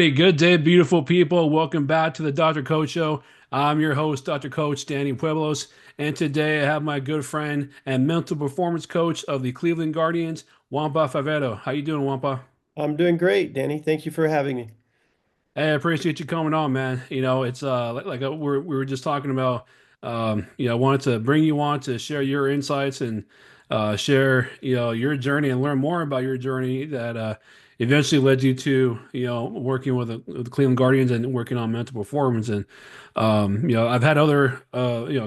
righty, good day, beautiful people. Welcome back to the Dr. Coach Show. I'm your host, Dr. Coach Danny Pueblos, and today I have my good friend and mental performance coach of the Cleveland Guardians, JuanPa Favero. How you doing, JuanPa? I'm doing great, Danny. Thank you for having me. Hey, I appreciate you coming on, man. It's we were just talking about. I wanted to bring you on to share your insights and share your journey and learn more about your journey that eventually led you to working with the Cleveland Guardians and working on mental performance. And I've had other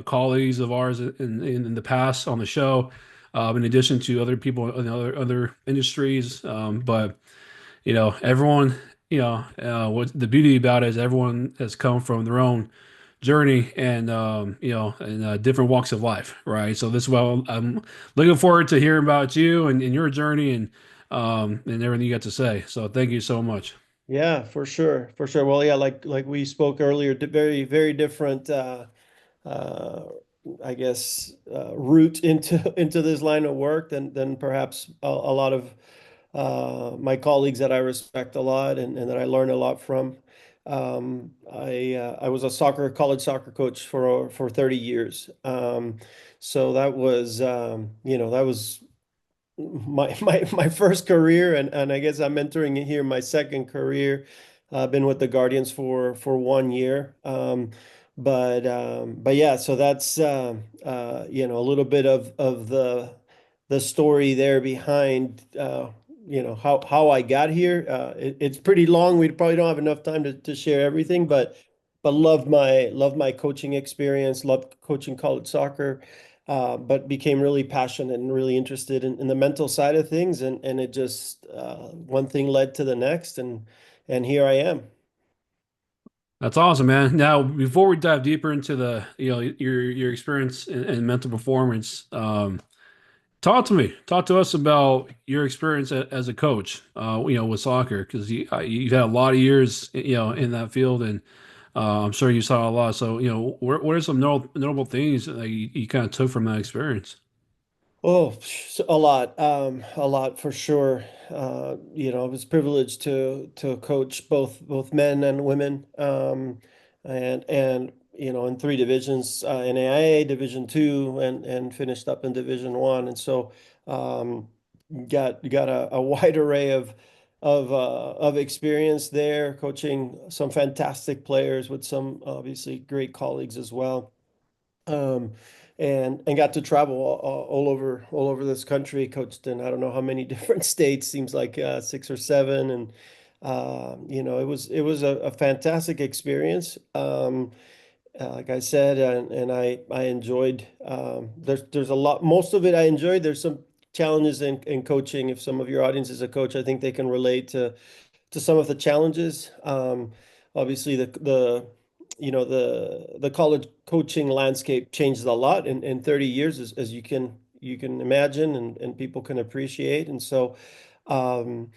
colleagues of ours in the past on the show, in addition to other people in other industries, but. Everyone, what the beauty about it is everyone has come from their own journey and, different walks of life, right? So this is well, I'm looking forward to hearing about you and your journey and everything you got to say. So thank you so much. Yeah, for sure, for sure. Well, yeah, like we spoke earlier, very very different uh I guess route into into this line of work than perhaps a lot of my colleagues that I respect a lot and that I learn a lot from. I was a college soccer coach for 30 years. So that was that was my first career, and I guess I'm entering in here my second career. I've been with the Guardians for 1 year. But yeah, so that's a little bit of the story there behind how I got here. It's pretty long. We probably don't have enough time to share everything, but loved my coaching experience, loved coaching college soccer, but became really passionate and really interested in the mental side of things, and it just one thing led to the next, and here I am. That's awesome, man. Now, before we dive deeper into the, your experience in mental performance, talk to me. Talk to us about your experience as a coach, with soccer, because you've had a lot of years, in that field, and I'm sure you saw a lot. So, what are some notable things that you kind of took from that experience? Oh, a lot for sure. I was privileged to coach both men and women, and in three divisions, NAIA Division Two, and finished up in Division 1, and so um, got a wide array of experience there, coaching some fantastic players with some obviously great colleagues as well. Um, and got to travel all over this country, coached in I don't know how many different states, seems like six or seven, and it was a fantastic experience. Like I said, and I enjoyed. There's a lot. Most of it I enjoyed. There's some challenges in coaching. If some of your audience is a coach, I think they can relate to some of the challenges. Obviously, the college coaching landscape changed a lot in 30 years, as you can imagine, and people can appreciate. And so, um,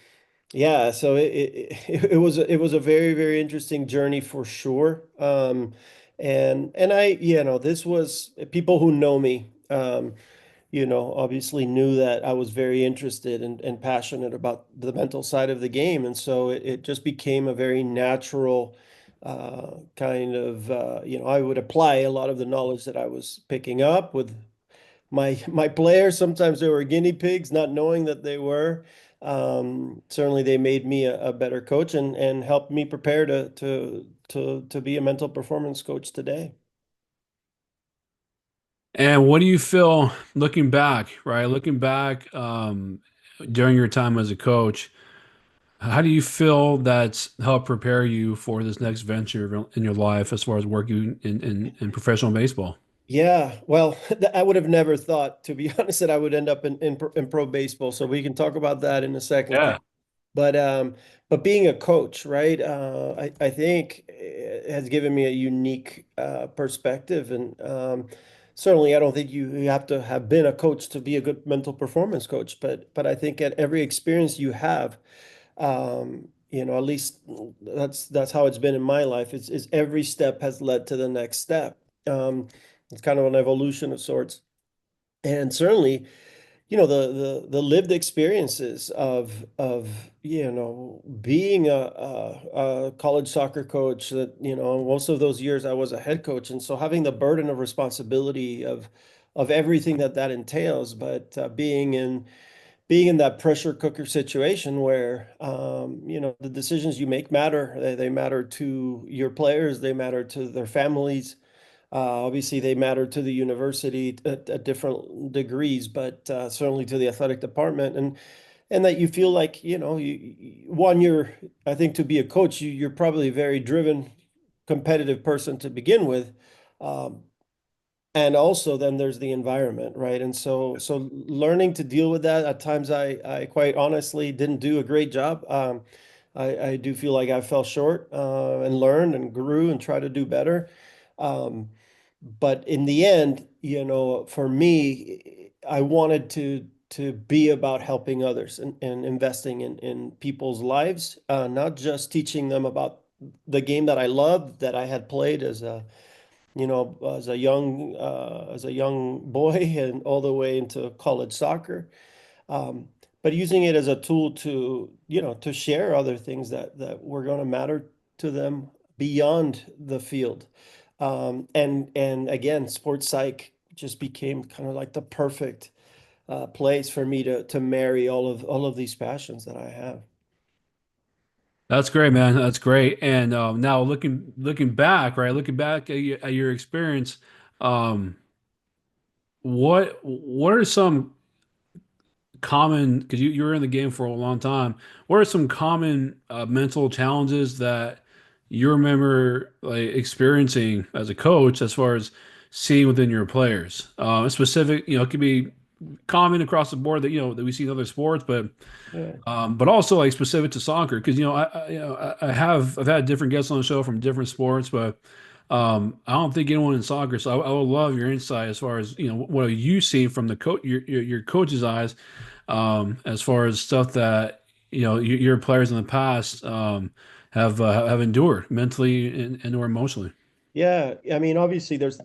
yeah, so it was a very very interesting journey for sure. And this was people who know me. Obviously knew that I was very interested and passionate about the mental side of the game. And so it just became a very natural kind of, I would apply a lot of the knowledge that I was picking up with my players. Sometimes they were guinea pigs, not knowing that they were. Certainly they made me a better coach and helped me prepare to be a mental performance coach today. And what do you feel looking back, right? Looking back, during your time as a coach, how do you feel that's helped prepare you for this next venture in your life as far as working in professional baseball? Yeah, well, I would have never thought, to be honest, that I would end up in pro baseball. So we can talk about that in a second. Yeah. But being a coach, right? I think it has given me a unique perspective, and certainly I don't think you have to have been a coach to be a good mental performance coach. But I think at every experience you have, at least that's how it's been in my life. Is every step has led to the next step. It's kind of an evolution of sorts, and certainly. the lived experiences of being a college soccer coach that most of those years I was a head coach, and so having the burden of responsibility of everything that entails, but being in that pressure cooker situation where the decisions you make matter. They matter to your players, they matter to their families. Obviously, they matter to the university at different degrees, but certainly to the athletic department, and that you feel like one, I think to be a coach, you're probably a very driven, competitive person to begin with. Um, and also then there's the environment, right? And so learning to deal with that at times, I quite honestly didn't do a great job. I do feel like I fell short, and learned and grew and tried to do better. Um, but in the end, for me, I wanted to be about helping others and investing in people's lives, not just teaching them about the game that I loved, that I had played as a young boy and all the way into college soccer. Um, but using it as a tool to share other things that were going to matter to them beyond the field. And again, sports psych just became kind of like the perfect place for me to marry all of these passions that I have. That's great, man. That's great. And now looking back, right? Looking back at your experience, um, what are some common, because you were in the game for a long time, what are some common mental challenges that you remember like experiencing as a coach as far as seeing within your players? Specific, it could be common across the board that that we see in other sports, Yeah. but also like specific to soccer, because I've had different guests on the show from different sports, but I don't think anyone in soccer. So I would love your insight as far as what have you seen from the coach your coach's eyes, as far as stuff that your players in the past have endured mentally and or emotionally. Yeah, I mean, obviously, there's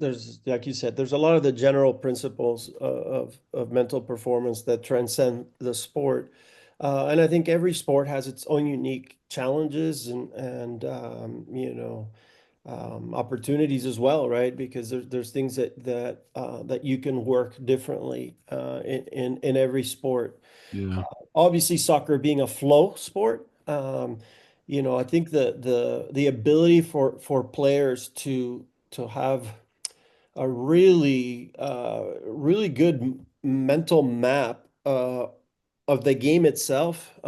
like you said, there's a lot of the general principles of mental performance that transcend the sport, and I think every sport has its own unique challenges and opportunities as well, right? Because there's things that you can work differently in every sport. Yeah. Obviously, soccer being a flow sport, I think the ability for players to have a really good mental map of the game itself,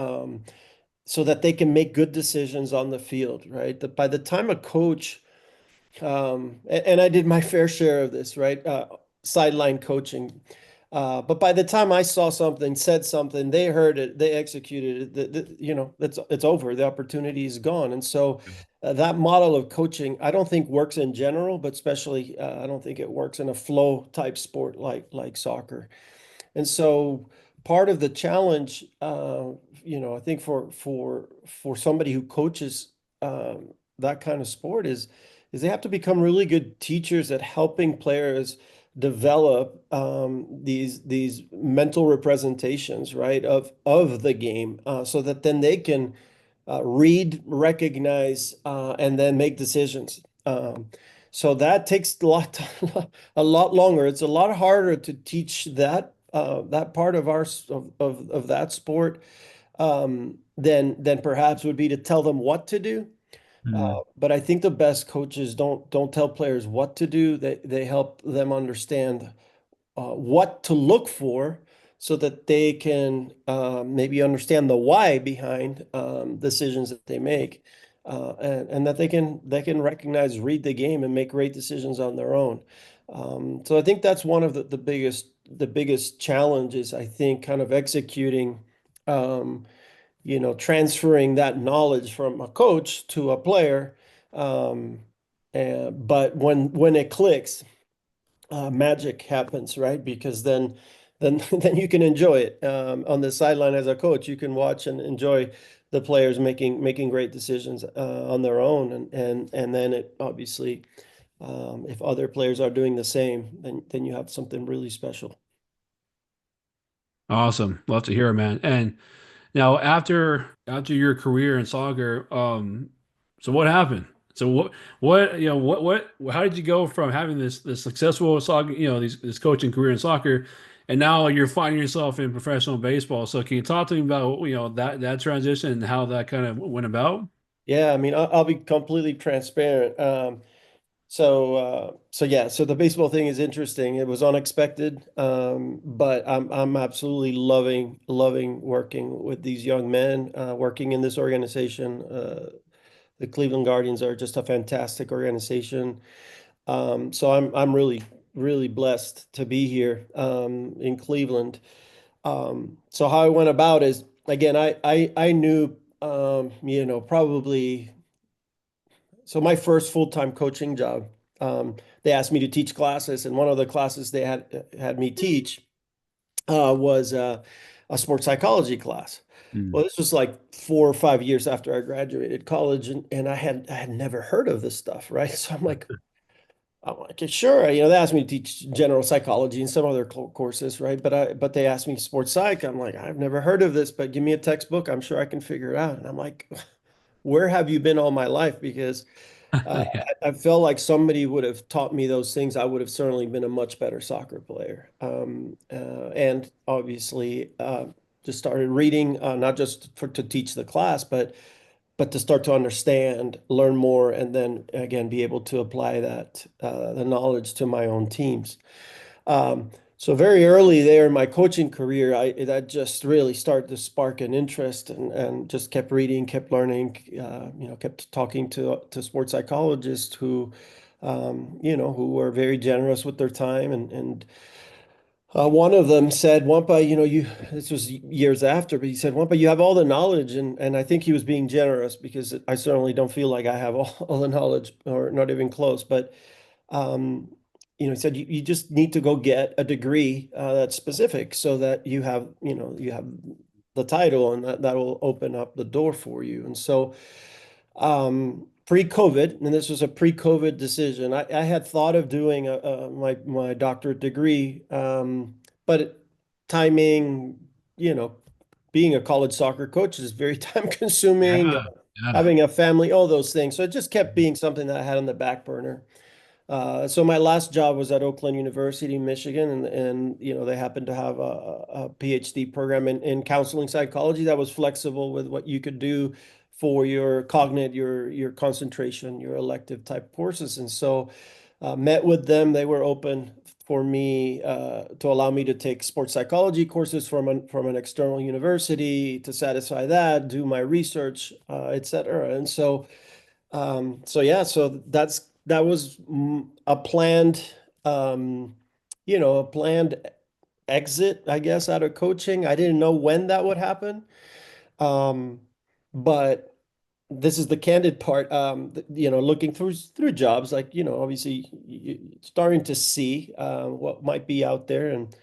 so that they can make good decisions on the field, right? That by the time a coach, and I did my fair share of this, right? Sideline coaching. But by the time I saw something, said something, they heard it, they executed it, it's over. The opportunity is gone. And so that model of coaching, I don't think works in general, but especially I don't think it works in a flow type sport like soccer. And so part of the challenge, I think for somebody who coaches that kind of sport is they have to become really good teachers at helping players develop these mental representations, right, of the game, so that then they can read, recognize, and then make decisions. So that takes a lot longer. It's a lot harder to teach that part of of that sport, than perhaps would be to tell them what to do. Mm. But I think the best coaches don't tell players what to do. They help them understand what to look for so that they can maybe understand the why behind decisions that they make, and that they can recognize, read the game, and make great decisions on their own. So I think that's one of the biggest challenges, I think, kind of executing, transferring that knowledge from a coach to a player. Um, but when it clicks, magic happens, right? Because then you can enjoy it. On the sideline as a coach, you can watch and enjoy the players making great decisions on their own, and then it obviously, if other players are doing the same, then you have something really special. Awesome. Love to hear it, man. And now after your career in soccer, so what happened? So what how did you go from having this successful soccer, this coaching career in soccer, and now you're finding yourself in professional baseball? So can you talk to me about, that transition and how that kind of went about? Yeah, I mean, I'll be completely transparent. So yeah, so the baseball thing is interesting. It was unexpected, but I'm absolutely loving working with these young men, working in this organization. The Cleveland Guardians are just a fantastic organization. So I'm really blessed to be here in Cleveland. So how I went about is again, I knew probably so my first full-time coaching job, they asked me to teach classes, and one of the classes they had me teach was a sports psychology class. Well, Mm. this was like 4 or 5 years after I graduated college, and I had never heard of this stuff, right? So I'm like, "Yeah, sure." They asked me to teach general psychology and some other courses, right? But they asked me sports psych. I'm like, I've never heard of this, but give me a textbook. I'm sure I can figure it out. And I'm like, where have you been all my life? Because Yeah. I felt like somebody would have taught me those things. I would have certainly been a much better soccer player. And obviously, just started reading, not just to teach the class, but to start to understand, learn more, and then again be able to apply that the knowledge to my own teams. So very early there in my coaching career, that just really started to spark an interest and just kept reading, kept learning, kept talking to sports psychologists who were very generous with their time and one of them said, "Wampa, this was years after, but he said, Wampa, you have all the knowledge." And I think he was being generous because I certainly don't feel like I have all the knowledge or not even close. But um, he said you just need to go get a degree that's specific so that you have the title and that will open up the door for you. And so pre-COVID, and this was a pre-COVID decision, I had thought of doing my doctorate degree, but timing, you know, being a college soccer coach is very time consuming, Yeah. Yeah. having a family, all those things. So it just kept being something that I had on the back burner. So my last job was at Oakland University, Michigan, and they happened to have a PhD program in counseling psychology that was flexible with what you could do for your cognate, your concentration, your elective type courses. And so met with them. They were open for me to allow me to take sports psychology courses from an external university to satisfy that, do my research, et cetera. And so yeah, so that was a planned exit, I guess, out of coaching. I didn't know when that would happen. Um, but this is the candid part. Looking through jobs, like, obviously starting to see what might be out there and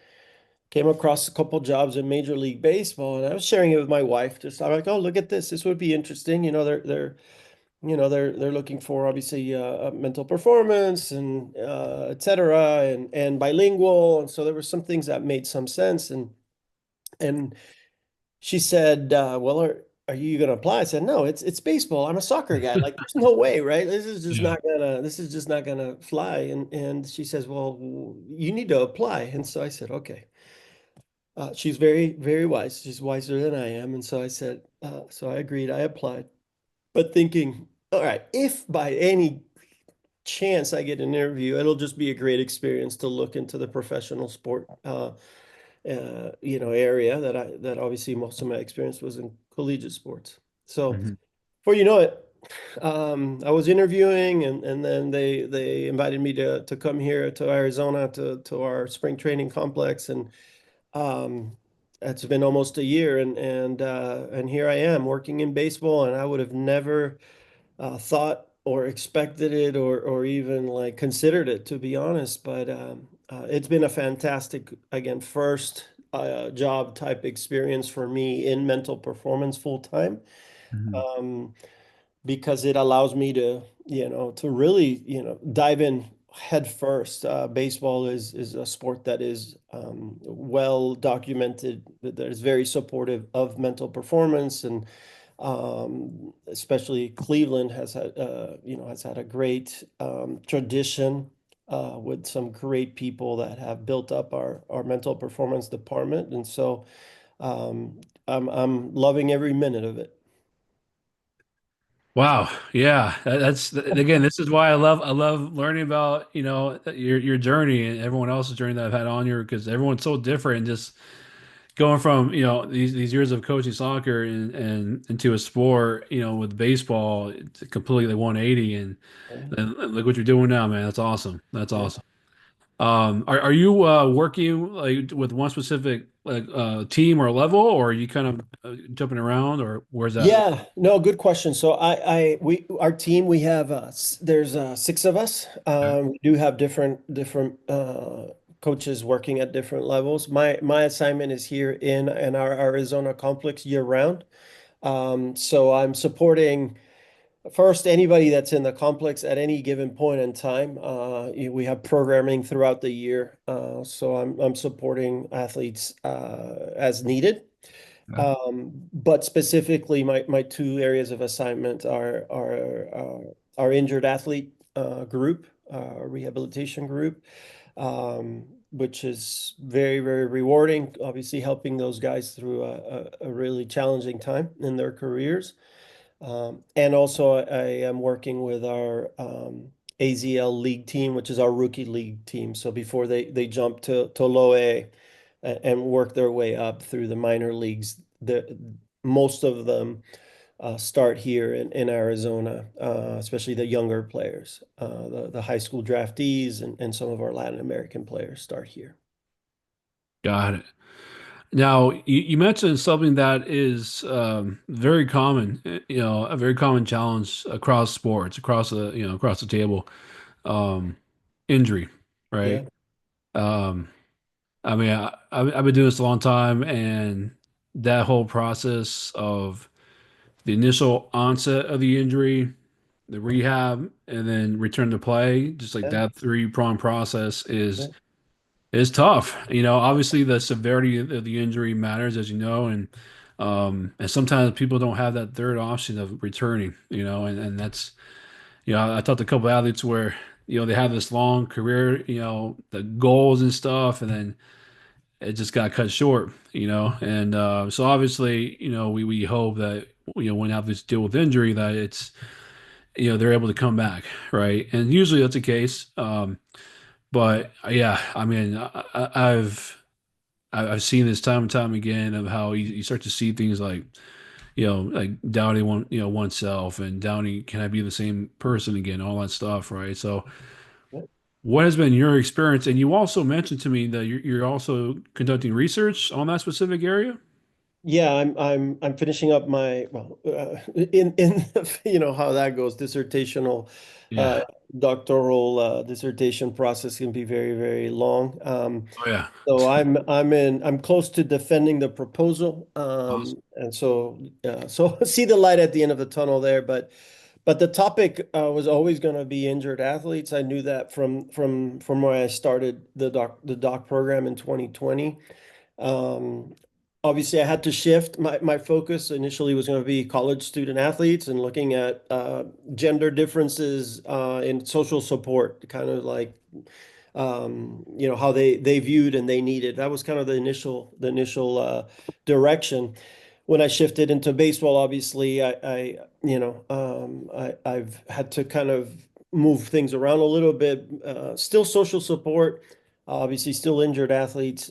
came across a couple jobs in Major League Baseball, and I was sharing it with my wife. Just I'm like, oh, look at this. This would be interesting. They're looking for obviously mental performance and et cetera, and bilingual. And so there were some things that made some sense. And she said, "Well, are you going to apply?" I said, "No, it's baseball. I'm a soccer guy. Like, there's no way, right? Yeah. This is just not gonna fly." And she says, "Well, you need to apply." And so I said, "Okay." She's very, very wise. She's wiser than I am. And so I said, so I agreed. I applied, but thinking, all right, if by any chance I get an interview, it'll just be a great experience to look into the professional sport, area that obviously most of my experience was in collegiate sports. So Mhm. before you know it, I was interviewing, and then they invited me to come here to Arizona to our spring training complex, and um, it's been almost a year, and here I am working in baseball, and I would have never thought or expected it or even like considered it, to be honest. But it's been a fantastic, again, first job type experience for me in mental performance full time, Mhm. um, because it allows me to really, dive in. head first. Baseball is a sport that is well documented, that is very supportive of mental performance, and especially Cleveland has had has had a great tradition with some great people that have built up our mental performance department, and so I'm loving every minute of it. Wow. Yeah. That's again, this is why I love learning about, your journey and everyone else's journey that I've had on here because everyone's so different and just going from, these years of coaching soccer and into a sport, with baseball, it's completely like 180 and look what you're doing now, man. That's awesome. That's Yeah. awesome. Are you working like with one specific like team or level, or are you kind of jumping around, or where's that? Yeah, no, good question. So our team, we have there's six of us. We do have different coaches working at different levels. My assignment is here in our Arizona complex year round. So I'm supporting first anybody that's in the complex at any given point in time. We have programming throughout the year, so I'm supporting athletes as needed. But specifically, my two areas of assignment are our injured athlete group, rehabilitation group, which is very rewarding. Obviously, helping those guys through a really challenging time in their careers. And also, I am working with our AZL league team, which is our rookie league team. So before they jump to low A and work their way up through the minor leagues, most of them start here in Arizona, especially the younger players. The high school draftees and some of our Latin American players start here. Got it. Now, you mentioned something that is very common, a very common challenge across sports, across the table, um, injury, right? Yeah, Um, I mean, I've been doing this a long time, and that whole process of the initial onset of the injury, the rehab, and then return to play, just like yeah, that three-pronged process yeah, is tough. Obviously the severity of the injury matters, as you know, and sometimes people don't have that third option of returning, and that's, I talked to a couple of athletes where, they have this long career, the goals and stuff, and then it just got cut short, and so obviously, we hope that, when athletes deal with injury, that it's, they're able to come back, right? And usually that's the case. But yeah, I mean, I've seen this time and time again of how you start to see things like, like doubting oneself and doubting, can I be the same person again? All that stuff, right? So, yeah. what has been your experience? And you also mentioned to me that you're also conducting research on that specific area. Yeah, I'm finishing up my in you know how that goes, dissertational uh Yeah. doctoral dissertation process can be very long. Oh yeah. So I'm close to defending the proposal, Awesome. and so see the light at the end of the tunnel there, but the topic was always going to be injured athletes. I knew that from where I started the doc program in 2020. Um, Obviously, I had to shift. My focus initially was going to be college student athletes and looking at gender differences in social support, kind of like how they viewed and they needed. That was kind of the initial direction. When I shifted into baseball, obviously, I've had to kind of move things around a little bit. Still social support, obviously, still injured athletes,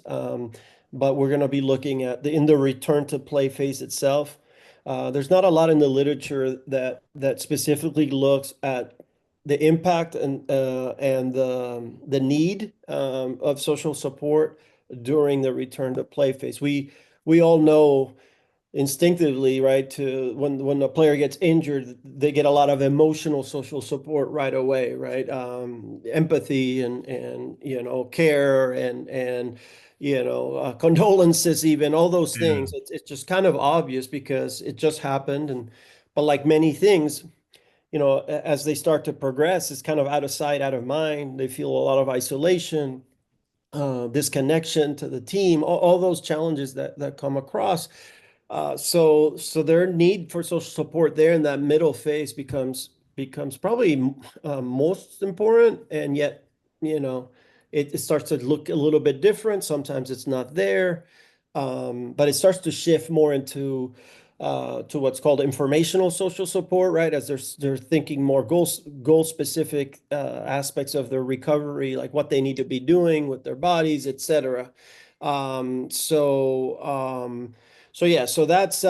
but we're going to be looking at in the return to play phase itself. There's not a lot in the literature that specifically looks at the impact and the need of social support during the return to play phase. We all know instinctively, right, to when a player gets injured, they get a lot of emotional social support right away, right? Empathy and care and condolences, even all those Yeah. things. It's just kind of obvious because it just happened, and but like many things, as they start to progress, it's kind of out of sight, out of mind. They feel a lot of isolation, disconnection to the team, all those challenges that come across. So their need for social support there in that middle phase becomes probably most important, and yet it starts to look a little bit different. Sometimes it's not there, but it starts to shift more into to what's called informational social support, right? As they're thinking more goal specific aspects of their recovery, like what they need to be doing with their bodies, etc. Um, so um, so yeah, so that's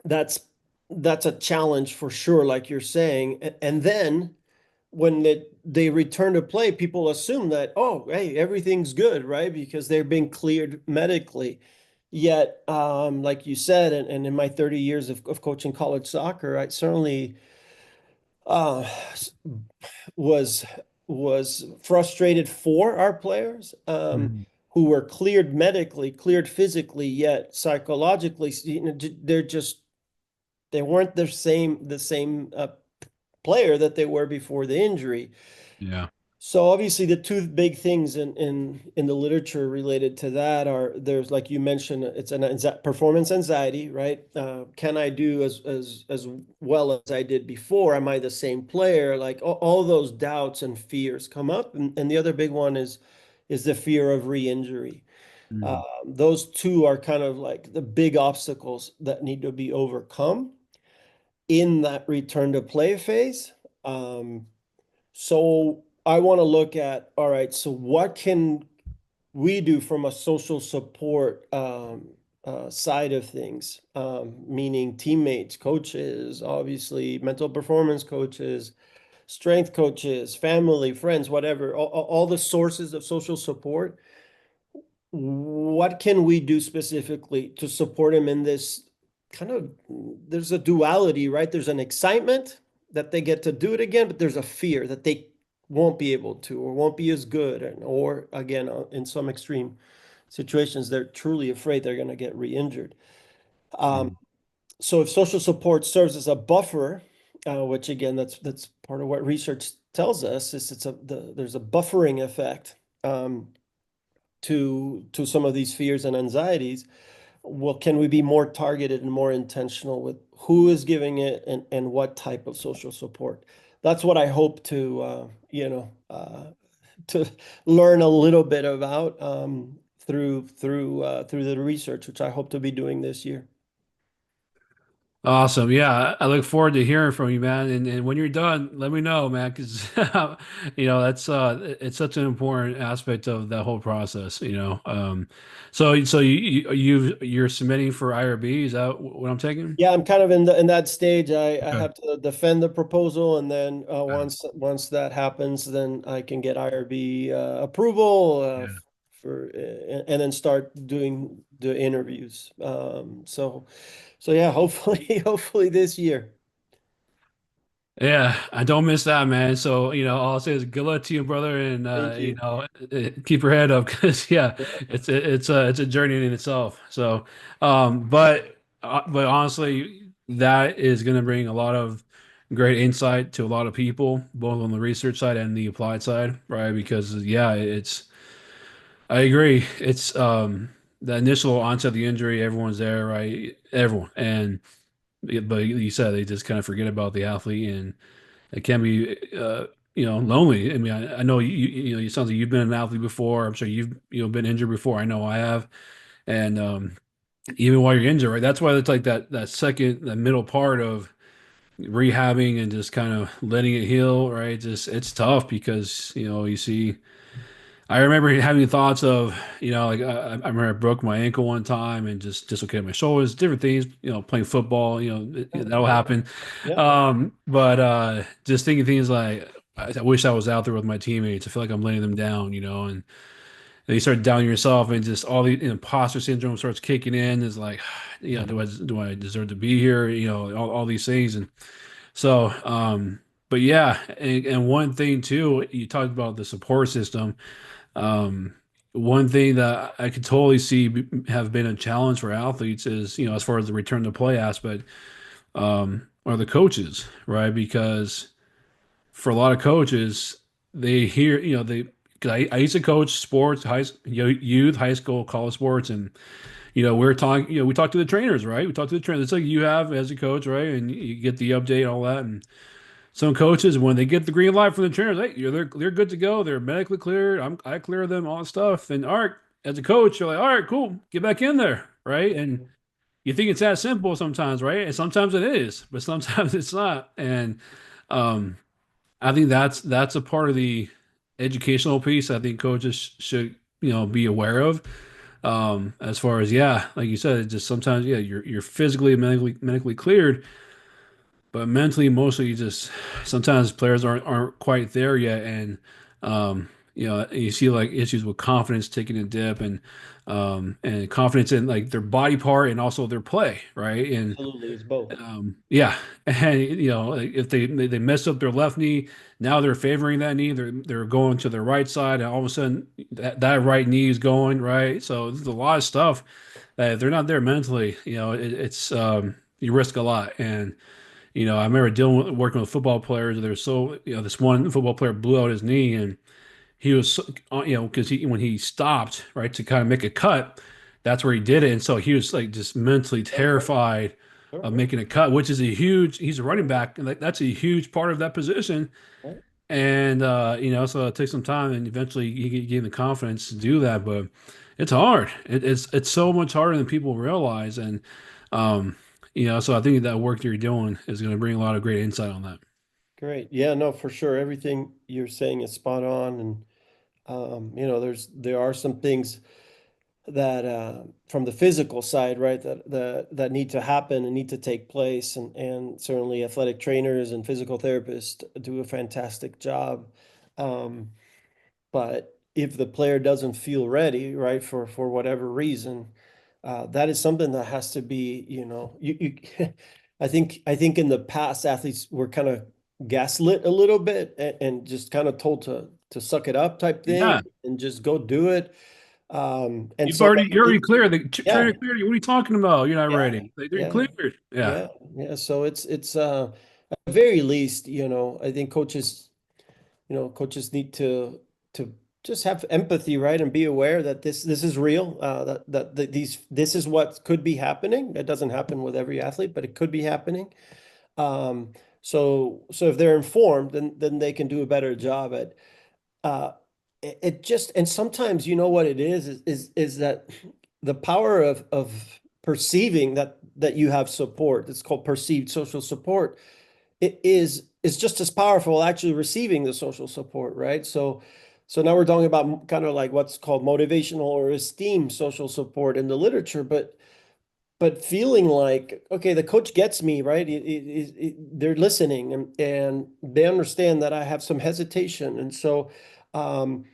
that's a challenge for sure, like you're saying. And then when they return to play, people assume that, oh, hey, everything's good, right? Because they're being cleared medically. Yet, like you said, and in my 30 years of coaching college soccer, I certainly uh, was was frustrated for our players Mhm. who were cleared medically, cleared physically, yet psychologically, they weren't the same player that they were before the injury. Yeah. So obviously the two big things in the literature related to that are there's like you mentioned it's an performance anxiety, right? Can I do as well as I did before? Am I the same player? Like all those doubts and fears come up, and the other big one is the fear of re-injury. Mhm. Those two are kind of like the big obstacles that need to be overcome in that return to play phase. Um, so I want to look at, all right, so what can we do from a social support side of things? Meaning teammates, coaches, obviously mental performance coaches, strength coaches, family, friends, whatever, all the sources of social support. What can we do specifically to support him in this kind of, there's a duality, right? There's an excitement that they get to do it again, but there's a fear that they won't be able to or won't be as good. Or again, in some extreme situations, they're truly afraid they're going to get re-injured. Um, Mhm. so if social support serves as a buffer, which again, that's part of what research tells us, is there's a buffering effect. To some of these fears and anxieties. Well, can we be more targeted and more intentional with who is giving it and what type of social support? That's what I hope to learn a little bit about through the research, which I hope to be doing this year. Awesome. Yeah, I look forward to hearing from you, man. And when you're done, let me know, man, because that's it's such an important aspect of that whole process. So you're submitting for IRB, is that what I'm taking? Yeah, I'm kind of in that stage. I Okay. have to defend the proposal, and then Okay. once that happens, then I can get IRB approval Yeah. for and then start doing the interviews. So yeah, hopefully hopefully this year. Yeah, I don't miss that, man. So, all I'll say is good luck to you, brother, and Thank you. keep your head up because yeah, Yeah, it's a journey in itself. So, but honestly, that is going to bring a lot of great insight to a lot of people, both on the research side and the applied side, right? Because yeah, I agree. It's the initial onset of the injury, everyone's there, right? Everyone, but you said they just kind of forget about the athlete and it can be lonely. I mean, I know you sounds like you've been an athlete before. I'm sure you've been injured before. I know I have. And even while you're injured, right? That's why it's like that middle part of rehabbing and just kind of letting it heal, right? Just it's tough because you see. I remember having thoughts of, like I remember I broke my ankle one time and just dislocated my shoulders, different things, playing football, that'll happen. yeah, But just thinking things like, I wish I was out there with my teammates. I feel like I'm letting them down, and you start doubting yourself and just all the imposter syndrome starts kicking in. Is like, do I deserve to be here? All these things. And so, but yeah, and one thing too, you talked about the support system. Um, One thing that I could totally see have been a challenge for athletes is, as far as the return to play aspect. are the coaches, right? Because for a lot of coaches, they hear, you know, they, 'cause I used to coach sports, youth, high school, college sports, and we're talking, we talk to the trainers, right? We talk to the trainers. It's like you have as a coach, right? And you get the update and all that. And some coaches, when they get the green light from the trainers, hey, they're good to go. They're medically cleared. I clear them, all that stuff. And all right, as a coach, you're like, all right, cool, get back in there, right? And you think it's that simple sometimes, right? And sometimes it is, but sometimes it's not. And um, I think that's a part of the educational piece. I think coaches should be aware of. As far as, yeah, like you said, it just sometimes, yeah, you're physically and medically cleared, but mentally, mostly, you just sometimes players aren't quite there yet, and you see like issues with confidence taking a dip, and confidence in like their body part and also their play, right? And Absolutely, it's both. yeah, and like, if they mess up their left knee, now they're favoring that knee. They're going to their right side, and all of a sudden that right knee is going right. So there's a lot of stuff that if they're not there mentally, it's you risk a lot. And I remember working with football players. There's this one football player blew out his knee, and he was, because when he stopped, right, to kind of make a cut, that's where he did it. And so he was like just mentally Right, right, terrified of right, making a cut, which is he's a running back, and like, that's a huge part of that position. right. And, so it takes some time, and eventually he gained the confidence to do that. But it's hard. It's so much harder than people realize. And, so I think that work that you're doing is going to bring a lot of great insight on that. Great. Yeah, no, for sure. Everything you're saying is spot on. And there are some things that from the physical side, right, that need to happen and need to take place. And certainly athletic trainers and physical therapists do a fantastic job. Um, But if the player doesn't feel ready, right, for whatever reason, that is something that has to be, you I think in the past athletes were kind of gaslit a little bit and just kind of told to suck it up type thing Yeah. and just go do it. And so You're already clear. The yeah, trainer cleared you. What are you talking about? You're not yeah, ready. They're yeah, cleared. Yeah. yeah, yeah. So it's at the very least, I think coaches need to just have empathy, right, and be aware that this is real. That this is what could be happening. It doesn't happen with every athlete, but it could be happening. So if they're informed, then they can do a better job at it just and sometimes you know what it is that the power of perceiving that you have support. It's called perceived social support it is just as powerful actually receiving the social support, right? So now we're talking about kind of like what's called motivational or esteemed social support in the literature, but feeling like okay, the coach gets me, right? They're listening and they understand that I have some hesitation, and so um,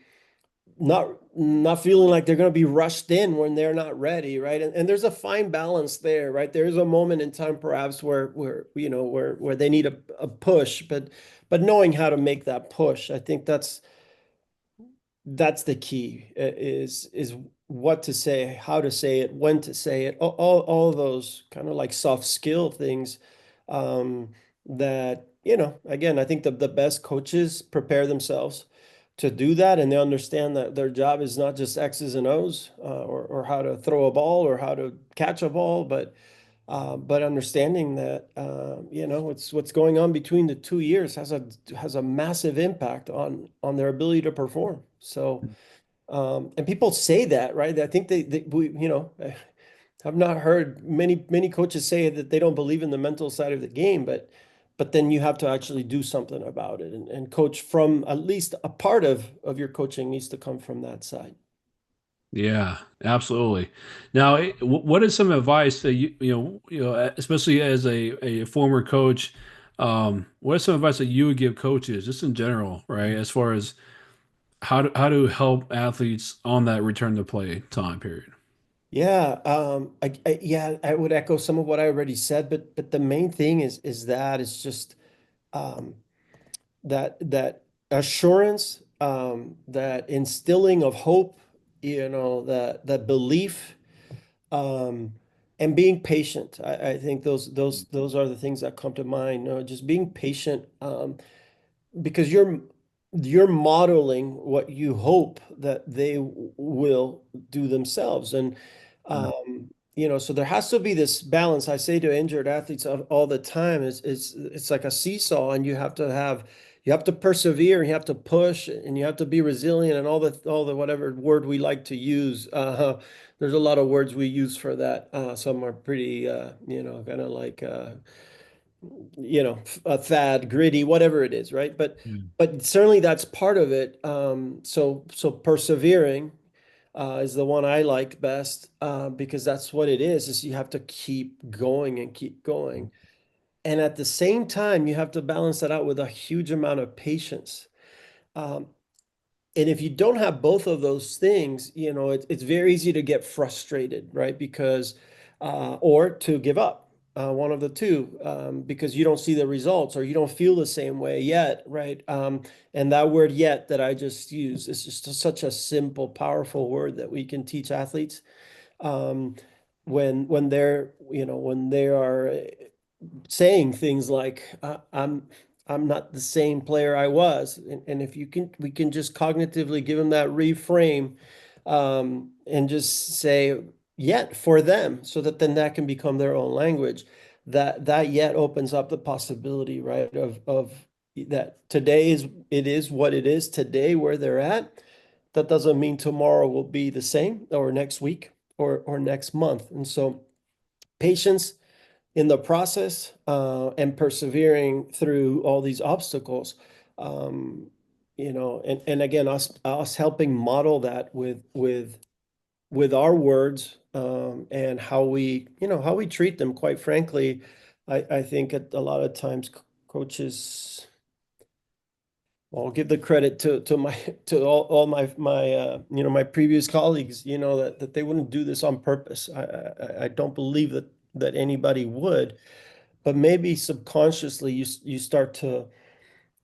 not feeling like they're going to be rushed in when they're not ready, right? And there's a fine balance there, right? There is a moment in time perhaps where they need a push, but knowing how to make that push, I think that's the key is what to say, how to say it, when to say it, all those kind of like soft skill things um, that, again, I think the best coaches prepare themselves to do that and they understand that their job is not just X's and O's or how to throw a ball or how to catch a ball, but understanding that it's what's going on between the 2 years has a massive impact on their ability to perform. So, and people say that, right? I think I've not heard many coaches say that they don't believe in the mental side of the game, but then you have to actually do something about it and coach from at least a part of your coaching needs to come from that side. Yeah, absolutely. Now, what is some advice that especially as a former coach, what is some advice that you would give coaches, just in general, right? As far as how to help athletes on that return to play time period. Yeah, yeah, I would echo some of what I already said, but the main thing is that it's just um, that assurance, that instilling of hope, that belief, um, and being patient. I think those are the things that come to mind. Just being patient, because you're modeling what you hope that they will do themselves. And Yeah. so there has to be this balance. I say to injured athletes all the time, it's like a seesaw, and you have to persevere, you have to push, and you have to be resilient, and all the whatever word we like to use. There's a lot of words we use for that. Some are pretty kind of like a fad, gritty, whatever it is, right? Yeah. But certainly that's part of it. So persevering is the one I like best, because that's what it is you have to keep going and keep going. And at the same time, you have to balance that out with a huge amount of patience. Um, and if you don't have both of those things, it's very easy to get frustrated, right? Because, or to give up, one of the two, because you don't see the results or you don't feel the same way yet, right? And that word yet that I just used is just such a simple, powerful word that we can teach athletes, um, when they are saying things like, I'm not the same player I was. And if we can just cognitively give them that reframe, and just say yet for them, so that then that can become their own language. That yet opens up the possibility, right, of that it is what it is today where they're at. That doesn't mean tomorrow will be the same, or next week, or next month. And so patience in the process, and persevering through all these obstacles, and again, us helping model that with our words, and how we treat them. Quite frankly, I think a lot of times coaches, well, I'll give the credit to my to all my previous colleagues, that they wouldn't do this on purpose. I don't believe that anybody would. But maybe subconsciously you start to,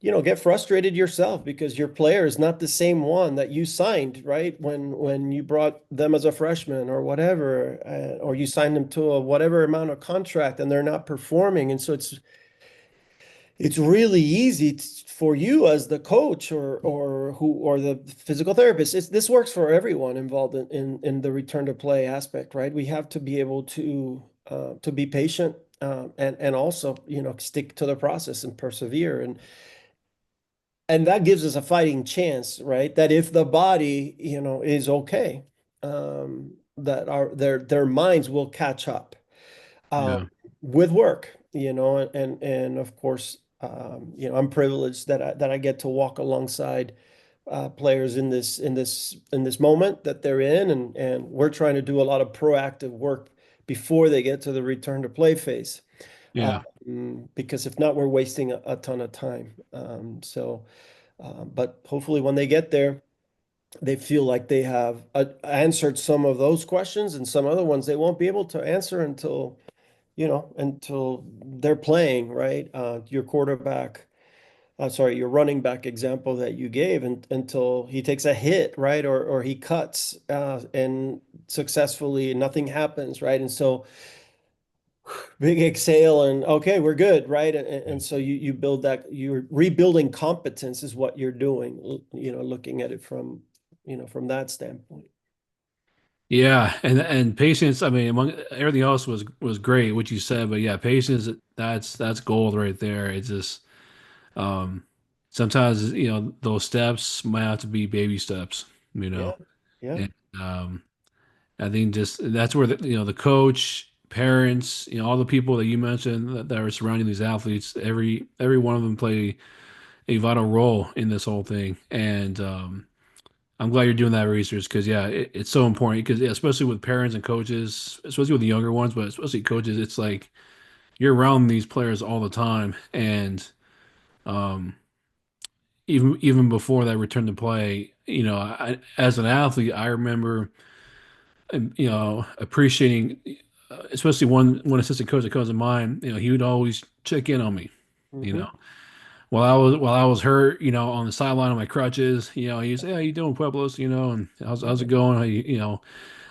get frustrated yourself, because your player is not the same one that you signed, right? When you brought them as a freshman or whatever, or you signed them to a whatever amount of contract, and they're not performing. And so it's really easy for you as the coach, or the physical therapist. This works for everyone involved in the return to play aspect, right? We have to be able to be patient, and also, stick to the process and persevere, and that gives us a fighting chance, right? That if the body, is okay, that their minds will catch up, um, Yeah. with work, and of course, I'm privileged that I get to walk alongside, players in this moment that they're in, and we're trying to do a lot of proactive work before they get to the return to play phase. Yeah. Because if not, we're wasting a ton of time. But hopefully when they get there, they feel like they have answered some of those questions, and some other ones they won't be able to answer until they're playing, right? Your running back example that you gave, until he takes a hit, right? Or he cuts, and successfully nothing happens, right? And so big exhale, and okay, we're good, right? And so you build that, you're rebuilding competence is what you're doing, looking at it from that standpoint. Yeah, and patience. I mean, among everything else was great what you said, but yeah, patience. That's gold right there. It's just um, sometimes those steps might have to be baby steps. You Yeah, know, yeah, and I think just that's where the coach, parents, all the people that you mentioned that are surrounding these athletes, every one of them play a vital role in this whole thing, and I'm glad you're doing that research because yeah, it's so important because especially with parents and coaches, especially with the younger ones, but especially coaches, it's like you're around these players all the time, and um, even before that return to play, as an athlete, I remember appreciating, especially one assistant coach that comes to mind. He would always check in on me. You hmm know, while I was hurt, on the sideline on my crutches, he'd say, "Hey, how you doing, Pueblos?" And how's it going? How you know?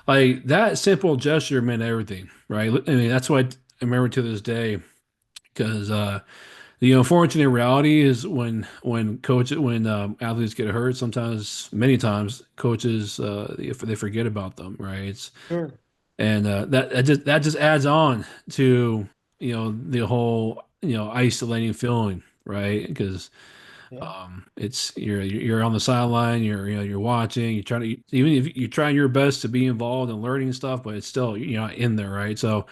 like that simple gesture meant everything, right? I mean, that's what I remember to this day because the unfortunate reality is when athletes get hurt, sometimes many times coaches they forget about them, right? Sure. And that just adds on to the whole isolating feeling, right? Because Yeah. it's you're on the sideline, you're watching, you're trying to even if you're trying your best to be involved in learning stuff, but it's still you're not in there, right? So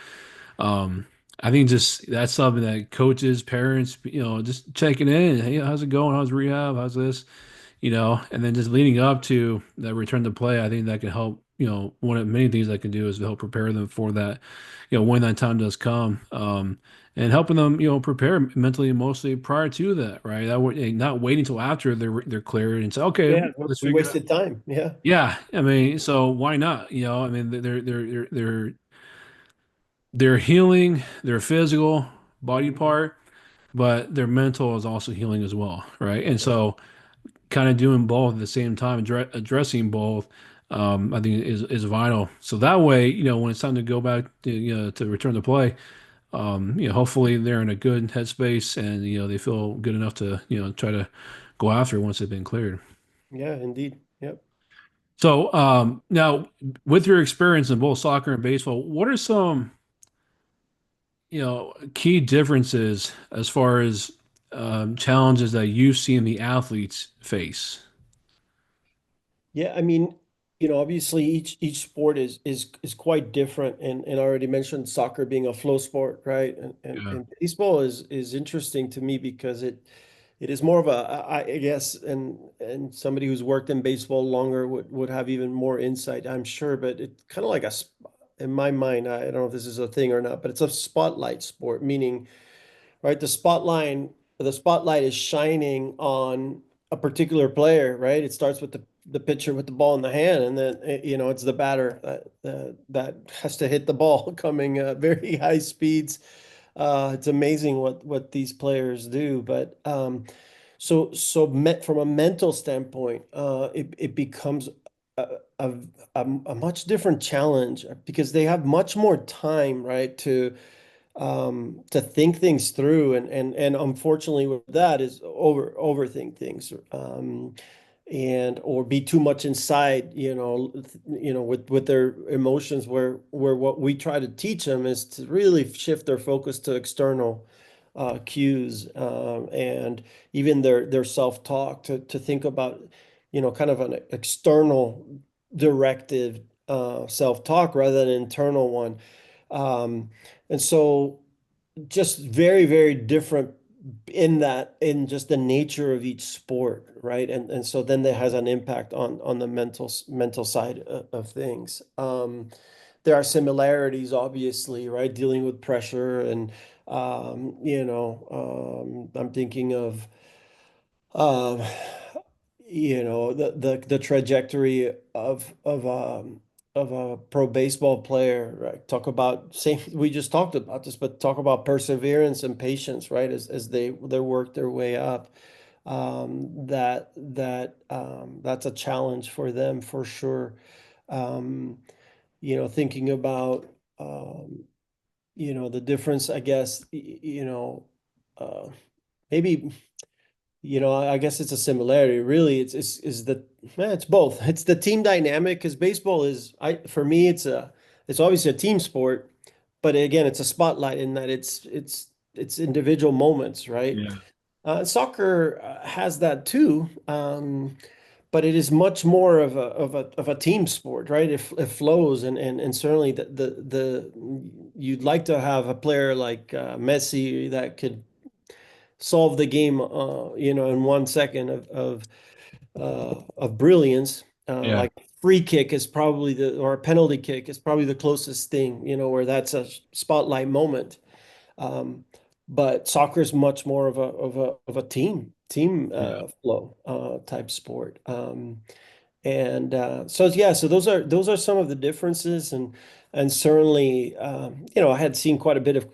um, I think just that's something that coaches, parents, just checking in. Hey, how's it going? How's rehab? How's this? And then just leading up to that return to play, I think that can help. One of many things I can do is to help prepare them for that, when that time does come. And helping them, prepare mentally, emotionally prior to that, right? That way, not waiting until after they're cleared and say, okay, Yeah. let's We figure it out. wasted time. Yeah. Yeah, I mean, so why not? I mean, they're healing their physical body Mhm. part, but their mental is also healing as well, right? And Yeah. so, kind of doing both at the same time, addressing both, I think is vital. So that way, when it's time to go back to return to play, hopefully they're in a good headspace and they feel good enough to try to go after it once they've been cleared. Yeah, indeed. Yep. So now, with your experience in both soccer and baseball, what are some key differences as far as challenges that you've seen the athletes face? Yeah, I mean, obviously each sport is quite different, and I already mentioned soccer being a flow sport, right? And and, Yeah. and baseball is interesting to me because it is more of a I guess, and somebody who's worked in baseball longer would have even more insight, I'm sure, but it's kind of like in my mind, I don't know if this is a thing or not, but it's a spotlight sport, meaning right? The spotlight is shining on a particular player, right? It starts with the pitcher with the ball in the hand, and then it's the batter that has to hit the ball coming very high speeds. It's amazing what these players do, but from a mental standpoint, it becomes a, a a much different challenge because they have much more time, right, to think things through, and unfortunately with that is overthink things, and or be too much inside, with their emotions, where what we try to teach them is to really shift their focus to external cues, and even their self-talk, to think about kind of an external directive self-talk rather than an internal one. um, and so just very, very different in just the nature of each sport, right? And so then that has an impact on the mental side of things. There are similarities, obviously, right? Dealing with pressure and I'm thinking of um, the trajectory of a pro baseball player, right? Talk about same we just talked about this, but talk about perseverance and patience, right? As they work their way up. That's a challenge for them for sure. Um, thinking about the difference, I guess, uh maybe. I guess it's a similarity. Really, it's is the it's both. It's the team dynamic because baseball is for me it's obviously a team sport, but again, it's a spotlight in that it's individual moments, right? Yeah. Soccer has that too, but it is much more of a team sport, right? It flows, and certainly the you'd like to have a player like Messi that could solve the game, in 1 second of brilliance. Yeah. Like free kick is probably or a penalty kick is probably the closest thing, where that's a spotlight moment. Um, but soccer is much more of a team Yeah. flow type sport. And so yeah, so those are some of the differences, and certainly I had seen quite a bit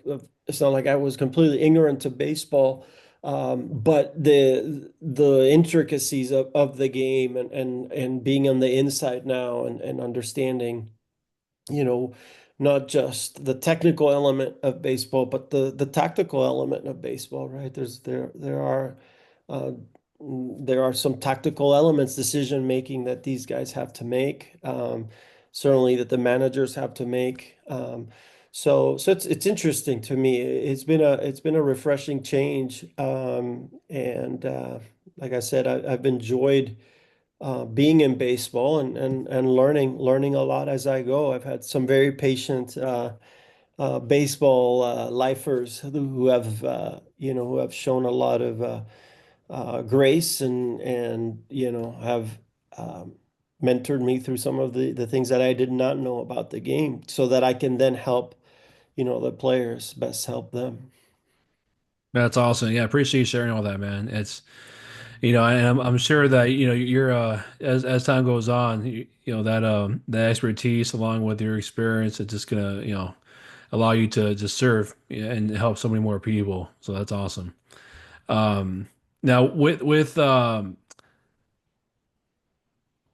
it's not like I was completely ignorant to baseball, but the intricacies of the game, and being on the inside now, and understanding. you know, not just the technical element of baseball, but the tactical element of baseball, right? Uh, there are some tactical elements, decision making that these guys have to make. Certainly that the managers have to make. So it's interesting to me. It's been a refreshing change. And like I said, I've enjoyed being in baseball and learning a lot as I go. I've had some very patient baseball lifers who have shown a lot of grace and have um, mentored me through some of the things that I did not know about the game, so that I can then help the players best help them. That's awesome. Yeah, I appreciate you sharing all that, man. And I'm sure that you're as time goes on, that expertise along with your experience, it's just gonna allow you to just serve, yeah, and help so many more people. So that's awesome. Now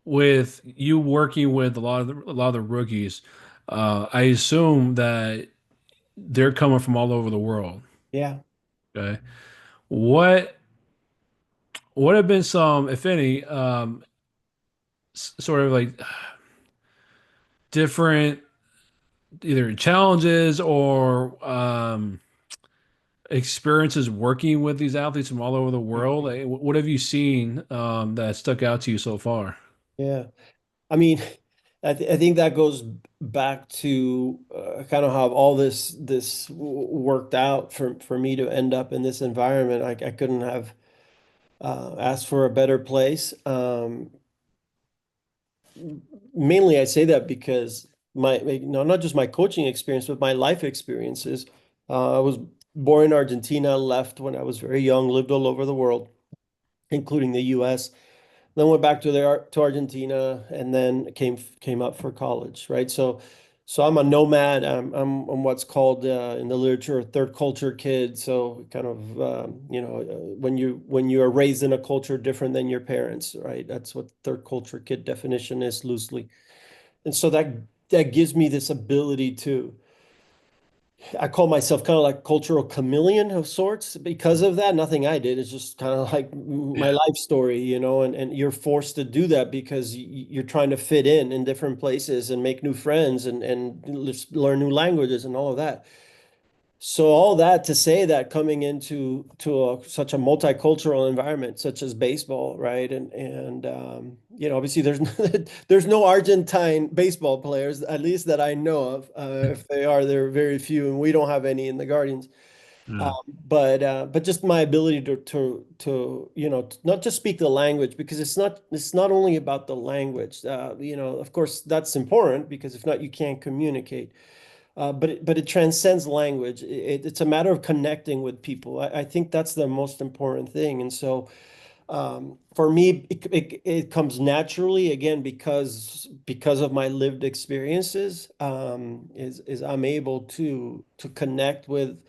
with you working with a lot of the rookies, I assume that they're coming from all over the world. Yeah, Okay, what what have been some, if any, sort of like different either challenges or experiences working with these athletes from all over the world? Like, what have you seen that stuck out to you so far? yeah. I mean, I think that goes back to kind of how all this worked out for me to end up in this environment. I couldn't have asked for a better place. Mainly, I say that because not just my coaching experience, but my life experiences. I was born in Argentina, left when I was very young, lived all over the world, including the U.S. Then went back to Argentina, and then came up for college, right? So I'm a nomad. I'm what's called in the literature a third culture kid. So kind of when you are raised in a culture different than your parents, right? That's what third culture kid definition is loosely. And so that gives me this ability to, I call myself kind of like cultural chameleon of sorts because of that. Nothing I did. It's just kind of like my Yeah. life story, and you're forced to do that because you're trying to fit in different places and make new friends and learn new languages and all of that. So all that to say that coming into such a multicultural environment such as baseball, right? And obviously there's no Argentine baseball players, at least that I know of. If they are, they're very few, and we don't have any in the Guardians. Um, Yeah. but just my ability to not just speak the language, because it's not only about the language. Of course that's important, because if not, you can't communicate. But it transcends language. It's a matter of connecting with people. I think that's the most important thing. And so for me, it comes naturally, again, because of my lived experiences. Is I'm able to connect with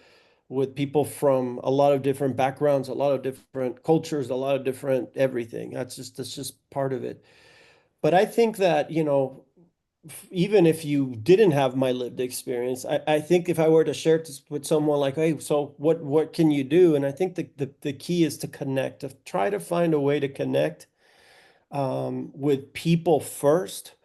people from a lot of different backgrounds, a lot of different cultures, a lot of different everything. That's just part of it. But I think that, even if you didn't have my lived experience, I think if I were to share this with someone like, hey, so what can you do? And I think the key is to connect, to try to find a way to connect with people first.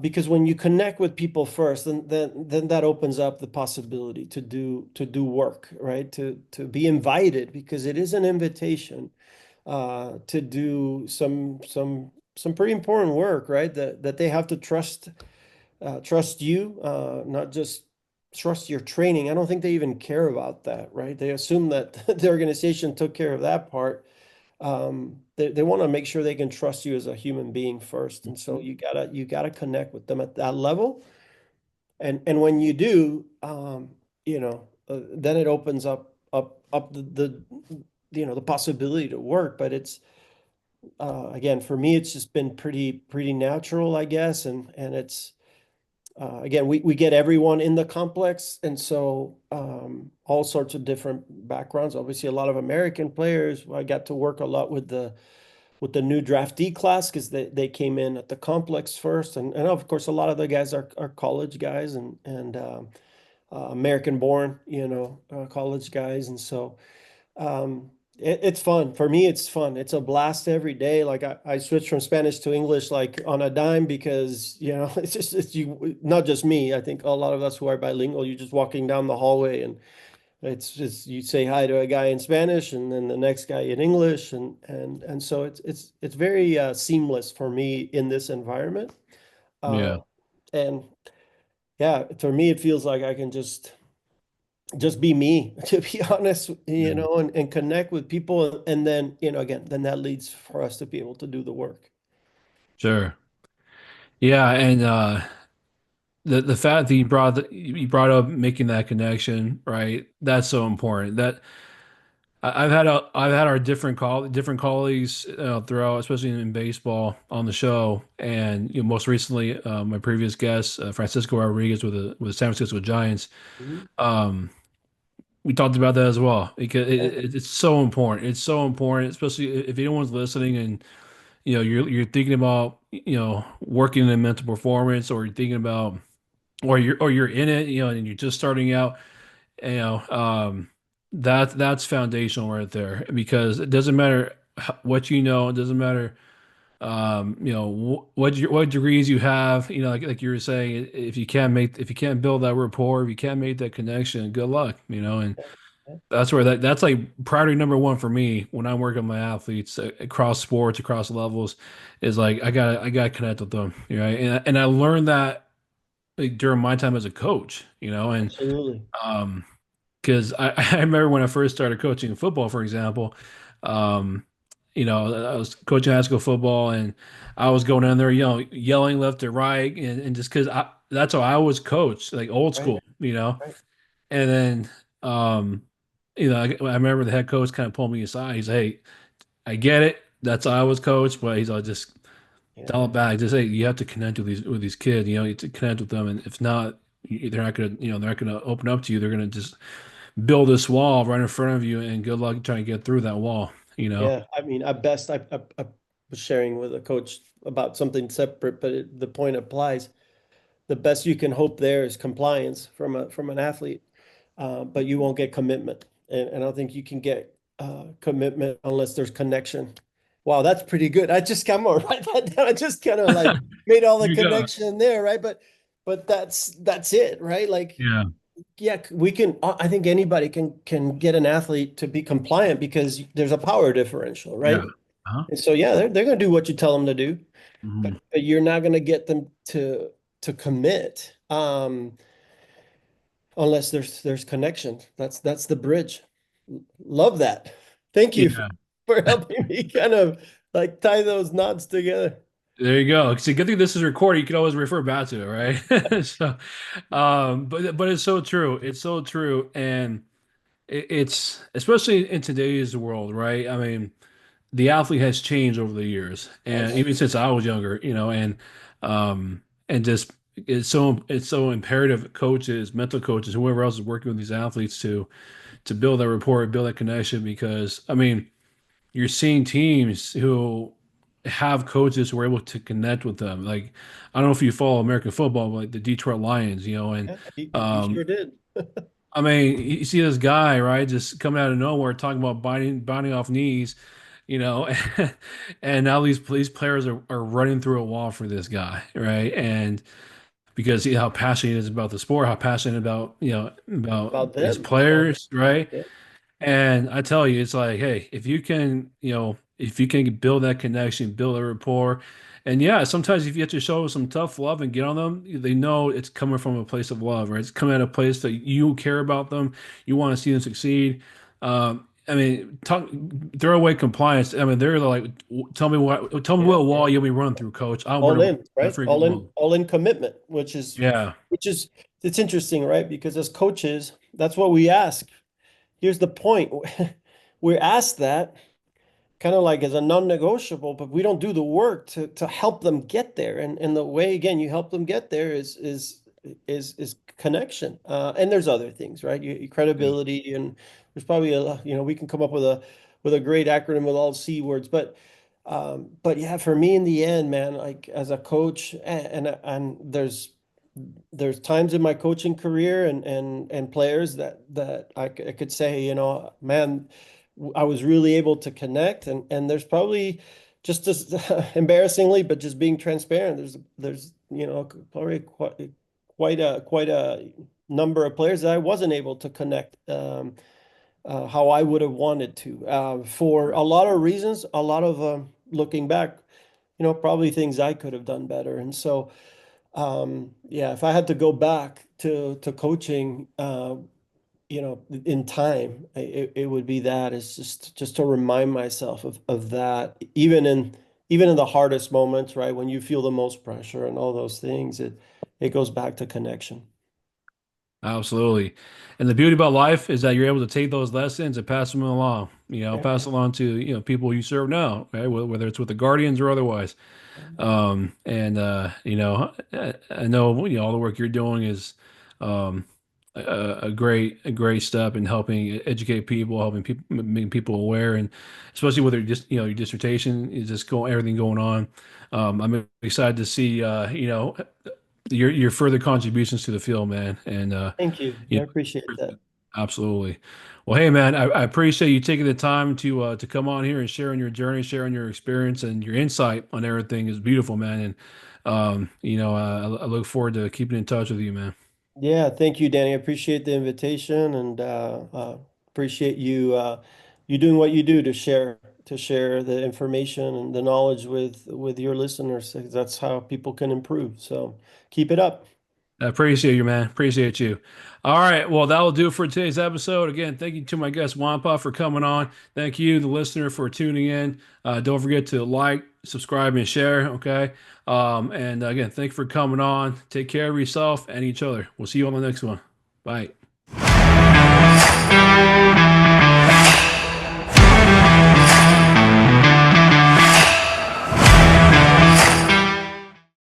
Because when you connect with people first, then that opens up the possibility to do work, right? To be invited, because it is an invitation to do some pretty important work, right? That they have to trust you, not just trust your training. I don't think they even care about that, right? They assume that the organization took care of that part. They want to make sure they can trust you as a human being first, and so you gotta connect with them at that level. And when you do, then it opens up the possibility to work. But it's again, for me, it's just been pretty natural, I guess, and it's again, we get everyone in the complex, and so all sorts of different backgrounds. Obviously, a lot of American players. I got to work a lot with with the new draftee class because they came in at the complex first, and of course a lot of the guys are college guys and American born, college guys, and so it's fun for me. It's fun. It's a blast every day. Like I switch from Spanish to English like on a dime because it's you, not just me. I think a lot of us who are bilingual, you're just walking down the hallway and it's just you say hi to a guy in Spanish and then the next guy in English and so it's very seamless for me in this environment. Uh, Yeah. and yeah, for me it feels like I can just be me, to be honest, Yeah. and connect with people. And then, again, then that leads for us to be able to do the work. Sure. Yeah, and the fact that you brought up making that connection, right? That's so important. I've had our different colleagues throughout, especially in baseball, on the show, and most recently, my previous guest, Francisco Rodriguez with the San Francisco Giants. Mhm. Um, we talked about that as well because Yeah, it's so important. It's so important, especially if anyone's listening and you're thinking about working in mental performance, or you're thinking about, or you're in it, and you're just starting out. You know, that's foundational right there, because it doesn't matter what you know. It doesn't matter, what degrees you have. Like you were saying, if you can't build that rapport, if you can't make that connection, good luck. And yeah, that's like priority number one for me when I'm working with my athletes across sports, across levels, is like I gotta connect with them. And I learned that like, during my time as a coach. And absolutely. um because I remember when I first started coaching football, for example. um I was coaching high school football, and I was going in there, yelling left to right, and just because that's how I was coached, like old Right, school. right. And then, um, I remember the head coach kind of pulled me aside. He's, "Hey, I get it. That's how I was coached, but he's all just Yeah, dial it back. Just, hey, you have to connect with these kids. You have to connect with them, and if not, they're not gonna open up to you. They're gonna just build this wall right in front of you, and good luck trying to get through that wall. You know? yeah. I mean, at best, I was sharing with a coach about something separate, but the point applies. The best you can hope there is compliance from an athlete, but you won't get commitment, and I don't think you can get commitment unless there's connection. Wow, that's pretty good. I'm gonna write that down. I just kind of like made all the You go. connection there, right? But that's it, right? Like, Yeah. yeah, we can. I think anybody can get an athlete to be compliant because there's a power differential, Yeah. right? Huh? And so yeah, they're gonna do what you tell them to do, Mhm. but you're not gonna get them to commit. Unless there's connection. That's the bridge. Love that. Thank you Yeah. for helping me kind of like tie those knots together. There you go. See, good thing this is recorded. You can always refer back to it, right? So, but it's so true. It's so true, and it's especially in today's world, right? I mean, the athlete has changed over the years, and Yes. even since I was younger, and just it's so imperative that coaches, mental coaches, whoever else is working with these athletes to build that rapport, build that connection, because I mean, you're seeing teams who have coaches who are able to connect with them. Like, I don't know if you follow American football, but like the Detroit Lions, and Yeah, you um, sure did. I mean, you see this guy, right, just coming out of nowhere talking about biting off knees, you know, and now these players are running through a wall for this guy, right? And because how passionate he is about the sport, how passionate about about About his them. About them. players, right? Yeah. And I tell you, it's like, hey, if you can build that connection, build a rapport, and yeah, sometimes if you have to show some tough love and get on them, they know it's coming from a place of love, right? It's coming at a place that you care about them, you want to see them succeed. I mean, throw away compliance. I mean, they're like, tell me Yeah. what wall you'll be running through, coach. I'll run All over in, that right? freaking wall. All in commitment, which is Yeah, which is it's interesting, right? Because as coaches, that's what we ask. Here's the point. We're asked that kind of like as a non-negotiable, but we don't do the work to help them get there. And the way again you help them get there is connection. And there's other things, right? yeah, Credibility, and there's probably we can come up with a great acronym with all C words, but But yeah, for me in the end, man, like as a coach, and there's times in my coaching career and players that I could say, man, I was really able to connect, and there's probably just as embarrassingly, but just being transparent, there's probably quite a number of players that I wasn't able to connect. How I would have wanted to, for a lot of reasons, a lot of looking back, probably things I could have done better. And so, yeah, if I had to go back to coaching, in time, it would be that. It's just to remind myself of that, even in the hardest moments, right? When you feel the most pressure and all those things, it goes back to connection. Absolutely. And the beauty about life is that you're able to take those lessons and pass them along, Yeah. pass along to, people you serve now, right? Whether it's with the Guardians or otherwise. And I know, all the work you're doing is um, a great step in helping educate people, helping people, making people aware, and especially with your dissertation is just going, everything going on. I'm excited to see, your further contributions to the field, man. And Thank you. I you appreciate know, that. absolutely. Well, hey, man, I appreciate you taking the time to come on here and sharing your journey, sharing your experience and your insight on everything is beautiful, man. And I look forward to keeping in touch with you, man. Yeah, thank you, Danny. I appreciate the invitation and appreciate you doing what you do to share the information and the knowledge with your listeners. That's how people can improve. So keep it up. I appreciate you, man. Appreciate you. All right. Well, that will do it for today's episode. Again, thank you to my guest, JuanPa, for coming on. Thank you, the listener, for tuning in. Don't forget to like, subscribe, and share. Okay. And again, thank you for coming on. Take care of yourself and each other. We'll see you on the next one. Bye.